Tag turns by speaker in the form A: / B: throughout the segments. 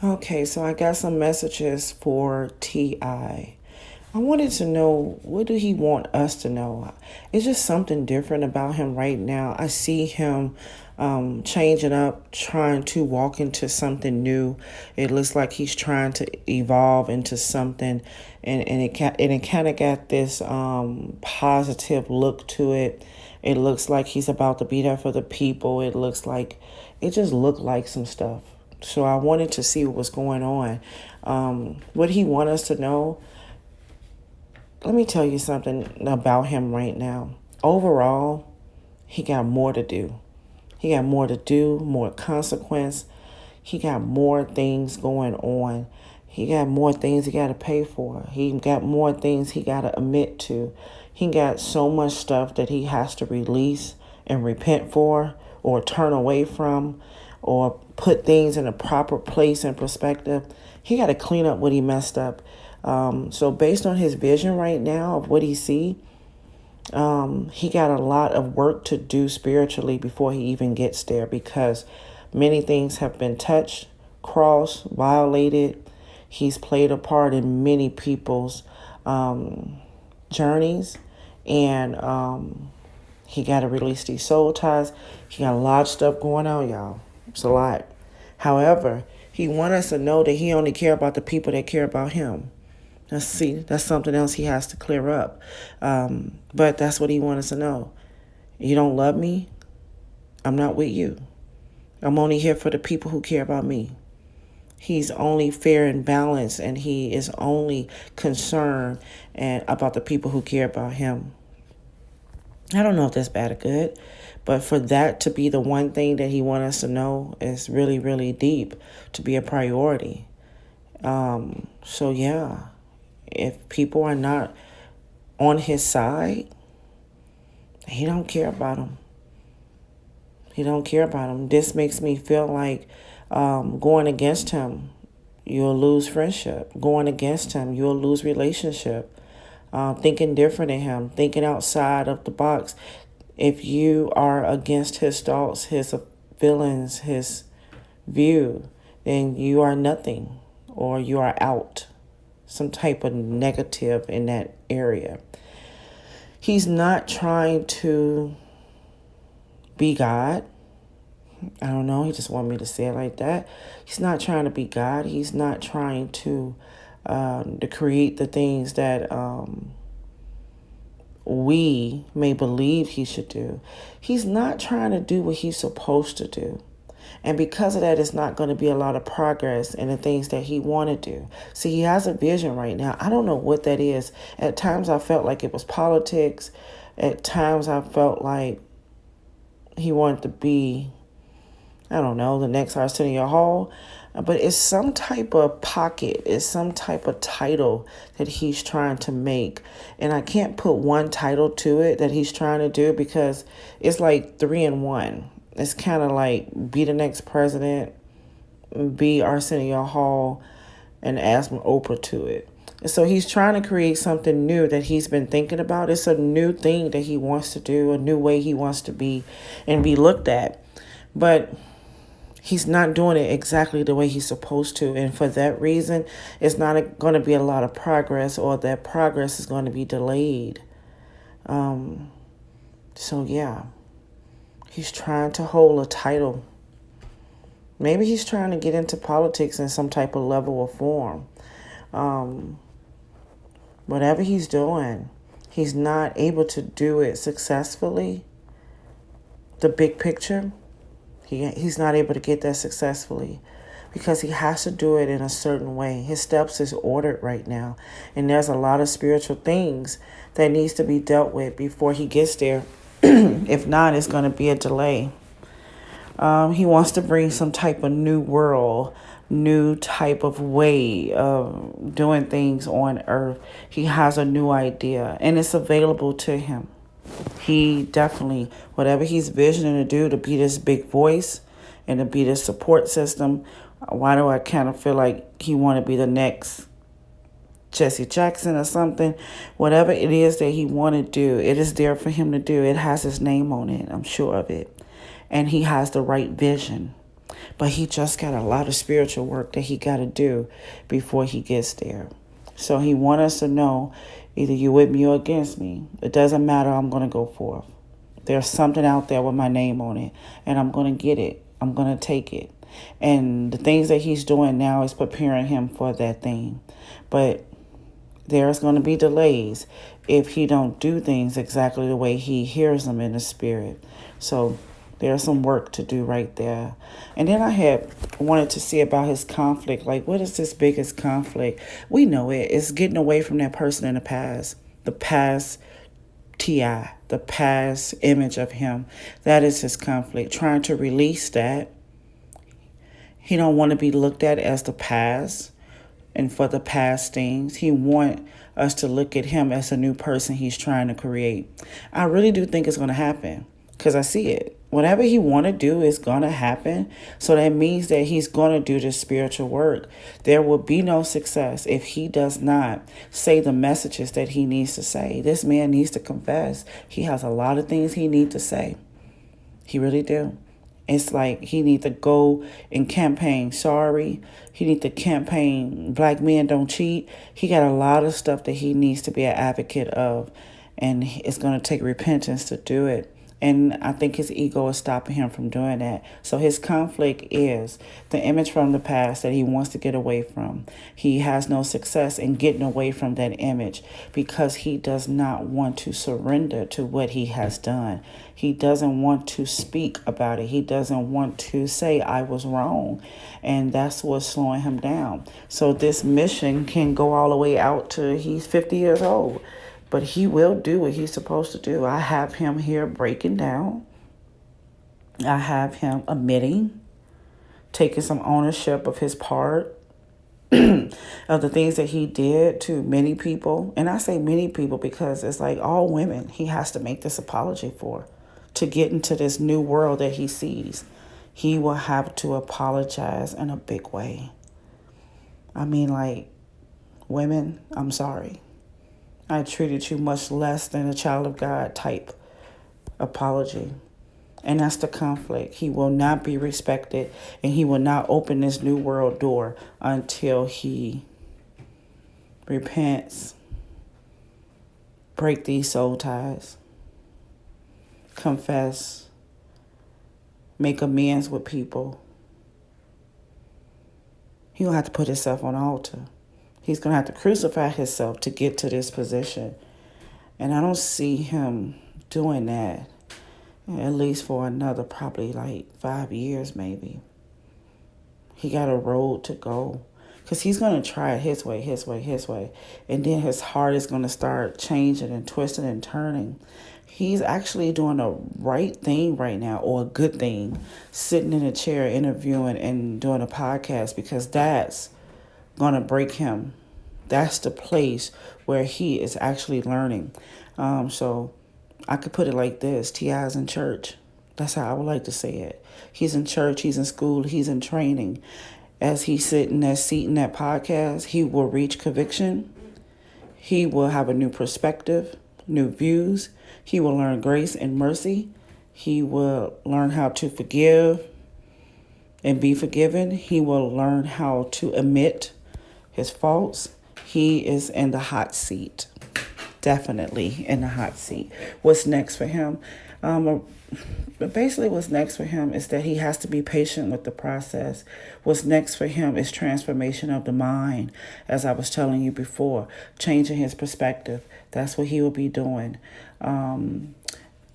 A: Okay, so I got some messages for T.I. I wanted to know, what do he want us to know? It's just something different about him right now. I see him changing up, trying to walk into something new. It looks like he's trying to evolve into something, and it kind of got this positive look to it. It looks like he's about to be there for the people. It just looked like some stuff. So I wanted to see what was going on. What he want us to know, let me tell you something about him right now. Overall, he got more to do. He got more to do, more consequence. He got more things going on. He got more things he got to pay for. He got more things he got to admit to. He got so much stuff that he has to release and repent for, or turn away from, or put things in a proper place and perspective. He got to clean up what he messed up. So based on his vision right now of what he see, he got a lot of work to do spiritually before he even gets there, because many things have been touched, crossed, violated. He's played a part in many people's journeys, and he got to release these soul ties. He got a lot of stuff going on, y'all. It's a lot. However, he wants us to know that he only care about the people that care about him. That's something else he has to clear up. But that's what he wants us to know. You don't love me, I'm not with you. I'm only here for the people who care about me. He's only fair and balanced, and he is only concerned about the people who care about him. I don't know if that's bad or good, but for that to be the one thing that he wants us to know is really, really deep, to be a priority. So yeah, if people are not on his side, he don't care about them. He don't care about them. This makes me feel like going against him, you'll lose friendship. Going against him, you'll lose relationship. Thinking different than him, thinking outside of the box. If you are against his thoughts, his feelings, his view, then you are nothing, or you are out. Some type of negative in that area. He's not trying to be God. I don't know. He just wanted me to say it like that. He's not trying to be God. He's not trying to create the things that we may believe he should do. He's not trying to do what he's supposed to do. And because of that, it's not going to be a lot of progress in the things that he want to do. See, he has a vision right now. I don't know what that is. At times I felt like it was politics. At times I felt like he wanted to be, I don't know, the next Arsenio Hall. But it's some type of pocket. It's some type of title that he's trying to make. And I can't put one title to it that he's trying to do, because it's like 3 in 1. It's kind of like be the next president, be Arsenio Hall, and ask Oprah to it. And so he's trying to create something new that he's been thinking about. It's a new thing that he wants to do, a new way he wants to be and be looked at. But he's not doing it exactly the way he's supposed to. And for that reason, it's not going to be a lot of progress, or that progress is going to be delayed. So yeah, he's trying to hold a title. Maybe he's trying to get into politics in some type of level or form. Whatever he's doing, he's not able to do it successfully. The big picture, he's not able to get that successfully, because he has to do it in a certain way. His steps is ordered right now, and there's a lot of spiritual things that needs to be dealt with before he gets there. If not, it's going to be a delay. He wants to bring some type of new world, new type of way of doing things on earth. He has a new idea, and it's available to him. He definitely, whatever he's visioning to do, to be this big voice and to be this support system. Why do I kind of feel like he want to be the next Jesse Jackson or something? Whatever it is that he want to do, it is there for him to do. It has his name on it. I'm sure of it. And he has the right vision. But he just got a lot of spiritual work that he got to do before he gets there. So he wants us to know, either you with me or against me. It doesn't matter. I'm going to go forth. There's something out there with my name on it, and I'm going to get it. I'm going to take it. And the things that he's doing now is preparing him for that thing. But there's going to be delays if he don't do things exactly the way he hears them in the spirit. So there's some work to do right there. And then I had wanted to see about his conflict. Like, what is this biggest conflict? We know it. It's getting away from that person in the past. The past T.I., the past image of him. That is his conflict. Trying to release that. He don't want to be looked at as the past and for the past things. He want us to look at him as a new person he's trying to create. I really do think it's going to happen because I see it. Whatever he want to do is going to happen. So that means that he's going to do this spiritual work. There will be no success if he does not say the messages that he needs to say. This man needs to confess. He has a lot of things he needs to say. He really do. It's like he need to go and campaign sorry. He need to campaign black men don't cheat. He got a lot of stuff that he needs to be an advocate of. And it's going to take repentance to do it. And I think his ego is stopping him from doing that. So his conflict is the image from the past that he wants to get away from. He has no success in getting away from that image because he does not want to surrender to what he has done. He doesn't want to speak about it. He doesn't want to say, I was wrong. And that's what's slowing him down. So this mission can go all the way out to he's 50 years old. But he will do what he's supposed to do. I have him here breaking down. I have him admitting, taking some ownership of his part, of the things that he did to many people. And I say many people because it's like all women he has to make this apology for to get into this new world that he sees. He will have to apologize in a big way. I mean, like, women, I'm sorry. I treated you much less than a child of God type apology. And that's the conflict. He will not be respected and he will not open this new world door until he repents, break these soul ties, confess, make amends with people. He will have to put himself on the altar. He's going to have to crucify himself to get to this position. And I don't see him doing that, at least for another probably like 5 years maybe. He got a road to go. Because he's going to try it his way, his way, his way. And then his heart is going to start changing and twisting and turning. He's actually doing a right thing right now, or a good thing, sitting in a chair interviewing and doing a podcast, because that's going to break him. That's the place where he is actually learning. So I could put it like this. T.I.'s in church. That's how I would like to say it. He's in church, he's in school, he's in training. As he's sitting in that seat in that podcast, he will reach conviction. He will have a new perspective, new views. He will learn grace and mercy. He will learn how to forgive and be forgiven. He will learn how to admit his faults. He is in the hot seat. Definitely in the hot seat. What's next for him? Basically what's next for him is that he has to be patient with the process. What's next for him is transformation of the mind, as I was telling you before, changing his perspective. That's what he will be doing.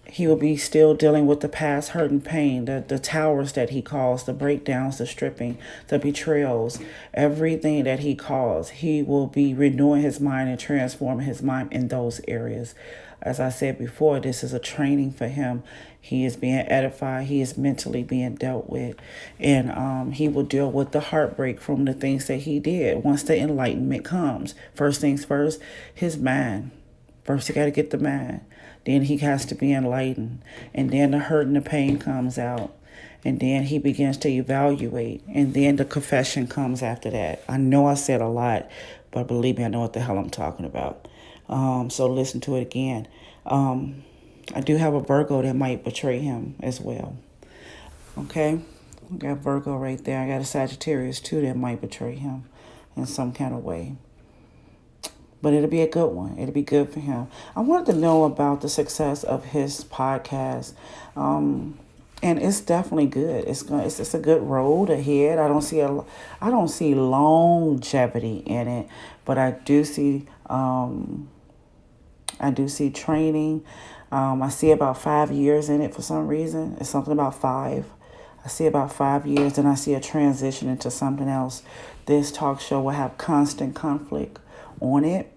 A: He will be still dealing with the past hurt and pain, the towers that he calls, the breakdowns, the stripping, the betrayals, everything that he calls. He will be renewing his mind and transforming his mind in those areas. As I said before, this is a training for him. He is being edified. He is mentally being dealt with. And he will deal with the heartbreak from the things that he did once the enlightenment comes. First things first, his mind. First, he got to get the mind. Then he has to be enlightened. And then the hurt and the pain comes out. And then he begins to evaluate. And then the confession comes after that. I know I said a lot, but believe me, I know what the hell I'm talking about. So listen to it again. I do have a Virgo that might betray him as well. Okay? I got Virgo right there. I got a Sagittarius too that might betray him in some kind of way. But it'll be a good one. It'll be good for him. I wanted to know about the success of his podcast. And it's definitely good. It's a good road ahead. I don't see longevity in it, but I do see training. I see about 5 years in it for some reason. It's something about five. I see about 5 years, and I see a transition into something else. This talk show will have constant conflict on it,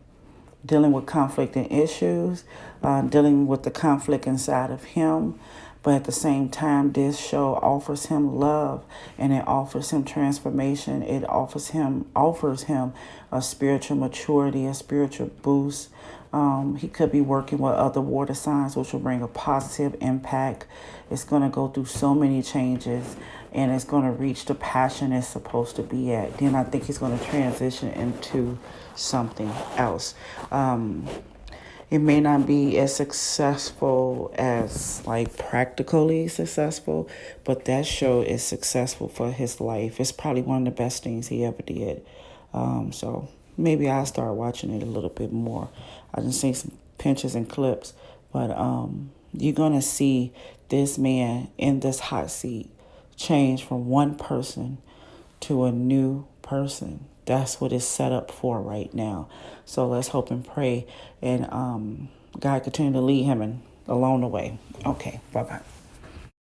A: dealing with conflict and issues, dealing with the conflict inside of him. But at the same time, this show offers him love, and it offers him transformation. It offers him a spiritual maturity, a spiritual boost. He could be working with other water signs, which will bring a positive impact. It's going to go through so many changes, and it's going to reach the passion it's supposed to be at. Then I think he's going to transition into something else. It may not be as successful as like practically successful, but that show is successful for his life. It's probably one of the best things he ever did. So maybe I'll start watching it a little bit more. I just seen some pinches and clips, but you're gonna see this man in this hot seat change from one person to a new person. That's what it's set up for right now. So let's hope and pray, and God continue to lead him and along the way. Okay, bye-bye.